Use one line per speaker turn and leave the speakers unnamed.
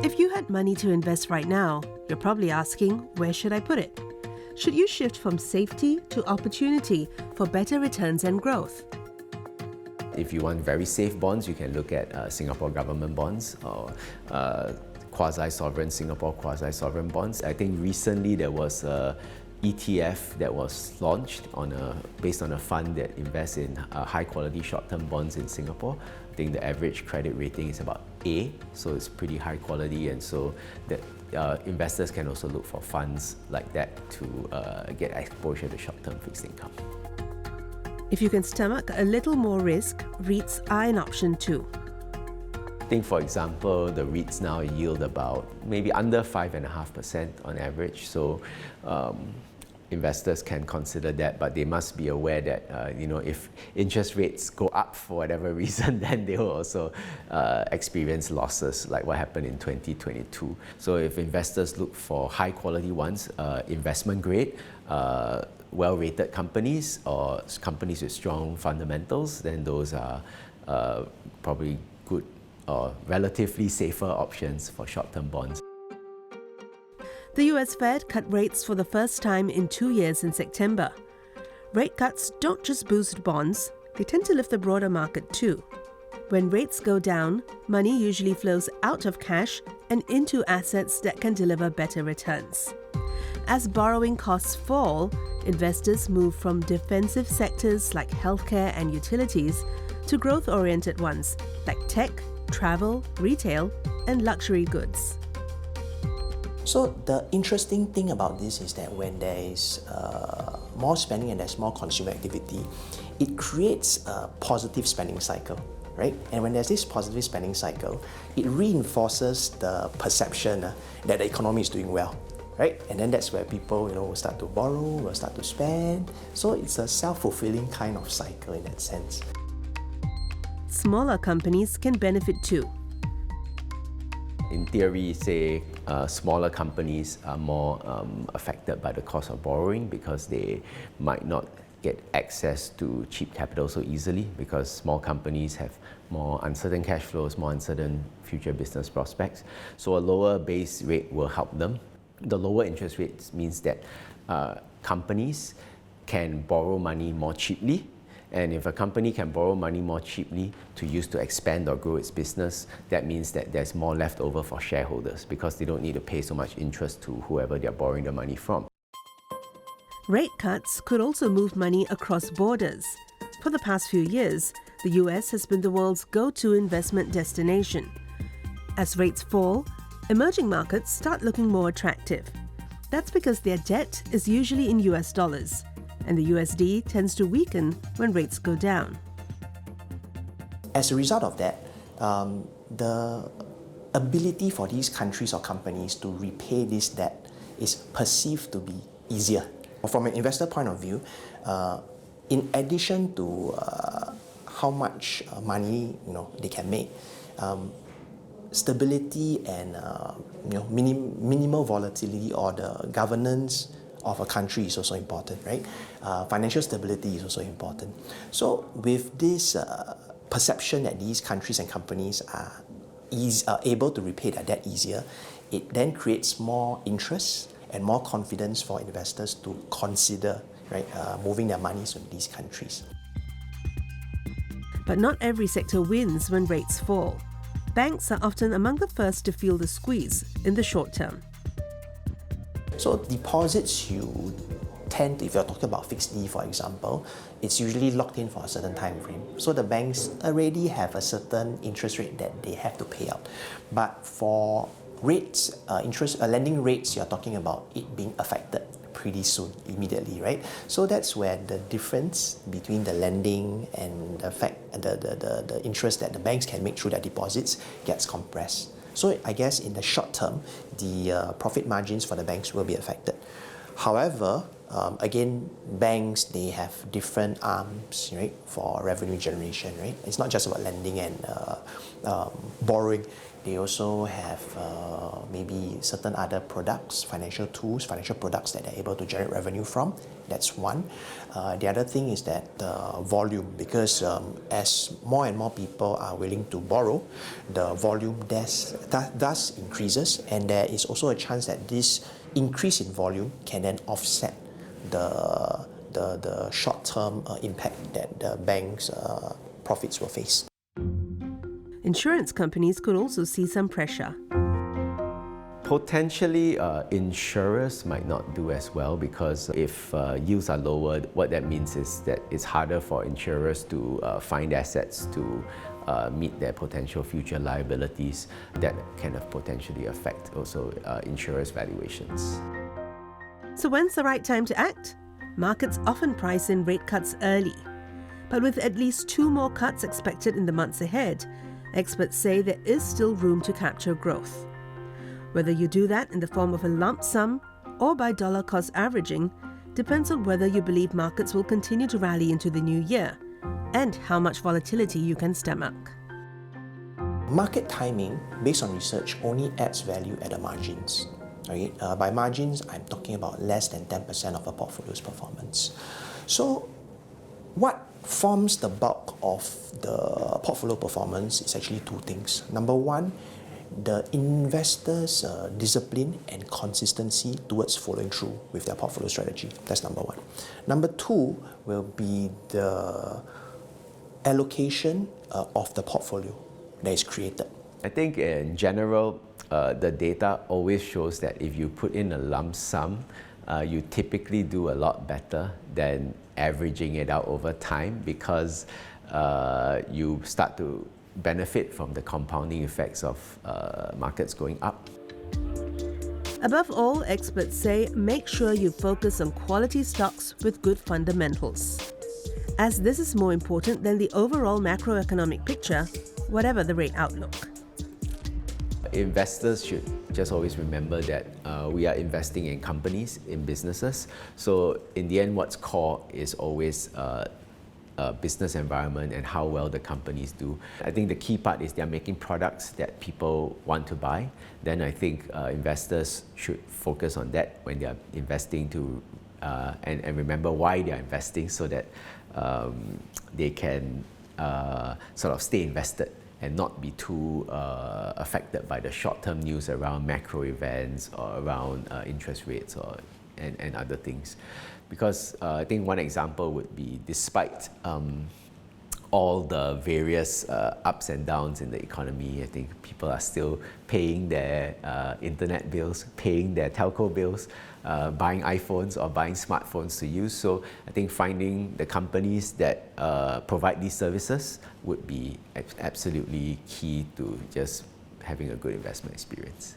If you had money to invest right now, you're probably asking, where should I put it? Should you shift from safety to opportunity for better returns and growth?
If you want very safe bonds, you can look at Singapore government bonds or quasi-sovereign Singapore quasi-sovereign bonds. I think recently there was a ETF that was launched based on a fund that invests in high-quality short-term bonds in Singapore. I think the average credit rating is about A, so it's pretty high quality, and so that investors can also look for funds like that to get exposure to short-term fixed income.
If you can stomach a little more risk, REITs are an option too.
I think, for example, the REITs now yield about maybe under 5.5% on average. So investors can consider that, but they must be aware that if interest rates go up for whatever reason, then they will also experience losses, like what happened in 2022. So if investors look for high quality ones, investment grade, well-rated companies or companies with strong fundamentals, then those are probably good or relatively safer options for short-term bonds.
The US Fed cut rates for the first time in 2 years in September. Rate cuts don't just boost bonds, they tend to lift the broader market too. When rates go down, money usually flows out of cash and into assets that can deliver better returns. As borrowing costs fall, investors move from defensive sectors like healthcare and utilities to growth-oriented ones like tech, travel, retail, and luxury goods.
So the interesting thing about this is that when there is more spending and there's more consumer activity, it creates a positive spending cycle, right? And when there's this positive spending cycle, it reinforces the perception that the economy is doing well, right? And then that's where people will start to borrow, will start to spend. So it's a self-fulfilling kind of cycle in that sense.
Smaller companies can benefit too.
In theory, say, smaller companies are more affected by the cost of borrowing because they might not get access to cheap capital so easily, because small companies have more uncertain cash flows, more uncertain future business prospects. So a lower base rate will help them. The lower interest rates means that companies can borrow money more cheaply. And if a company can borrow money more cheaply to use to expand or grow its business, that means that there's more left over for shareholders because they don't need to pay so much interest to whoever they're borrowing the money from.
Rate cuts could also move money across borders. For the past few years, the US has been the world's go-to investment destination. As rates fall, emerging markets start looking more attractive. That's because their debt is usually in US dollars, and the USD tends to weaken when rates go down.
As a result of that, the ability for these countries or companies to repay this debt is perceived to be easier. From an investor point of view, in addition to how much money they can make, stability and minimal volatility or the governance of a country is also important, right? Financial stability is also important. So with this perception that these countries and companies are able to repay their debt easier, it then creates more interest and more confidence for investors to consider moving their money to these countries.
But not every sector wins when rates fall. Banks are often among the first to feel the squeeze in the short term.
So deposits, you tend to, if you're talking about fixed D, for example, it's usually locked in for a certain time frame. So the banks already have a certain interest rate that they have to pay out. But for rates, lending rates, you're talking about it being affected pretty soon, immediately, right? So that's where the difference between the lending and the interest that the banks can make through their deposits gets compressed. So I guess in the short term, the profit margins for the banks will be affected. However, Again, banks, they have different arms, right, for revenue generation, right? It's not just about lending and borrowing. They also have maybe certain other products, financial tools, financial products that they're able to generate revenue from. That's one. The other thing is that volume, because as more and more people are willing to borrow, the volume thus increases, and there is also a chance that this increase in volume can then offset the short-term impact that the bank's profits will face.
Insurance companies could also see some pressure.
Potentially, insurers might not do as well, because if yields are lowered, what that means is that it's harder for insurers to find assets to meet their potential future liabilities. That can potentially affect also insurers' valuations.
So when's the right time to act? Markets often price in rate cuts early. But with at least 2 more cuts expected in the months ahead, experts say there is still room to capture growth. Whether you do that in the form of a lump sum or by dollar cost averaging depends on whether you believe markets will continue to rally into the new year and how much volatility you can stomach.
Market timing, based on research, only adds value at the margins. Right? By margins, I'm talking about less than 10% of a portfolio's performance. So what forms the bulk of the portfolio performance is actually 2 things. Number one, the investors' discipline and consistency towards following through with their portfolio strategy. That's number one. Number 2 will be the allocation of the portfolio that is created.
I think in general, the data always shows that if you put in a lump sum, you typically do a lot better than averaging it out over time, because you start to benefit from the compounding effects of markets going up.
Above all, experts say make sure you focus on quality stocks with good fundamentals, as this is more important than the overall macroeconomic picture, whatever the rate outlook.
Investors should just always remember that we are investing in companies, in businesses. So in the end, what's core is always business environment and how well the companies do. I think the key part is they're making products that people want to buy. Then I think investors should focus on that when they're investing and remember why they're investing, so that they can sort of stay invested and not be too affected by the short-term news around macro events or around interest rates and other things. Because I think one example would be, despite all the various ups and downs in the economy, I think people are still paying their internet bills, paying their telco bills, buying iPhones or buying smartphones to use. So I think finding the companies that provide these services would be absolutely key to just having a good investment experience.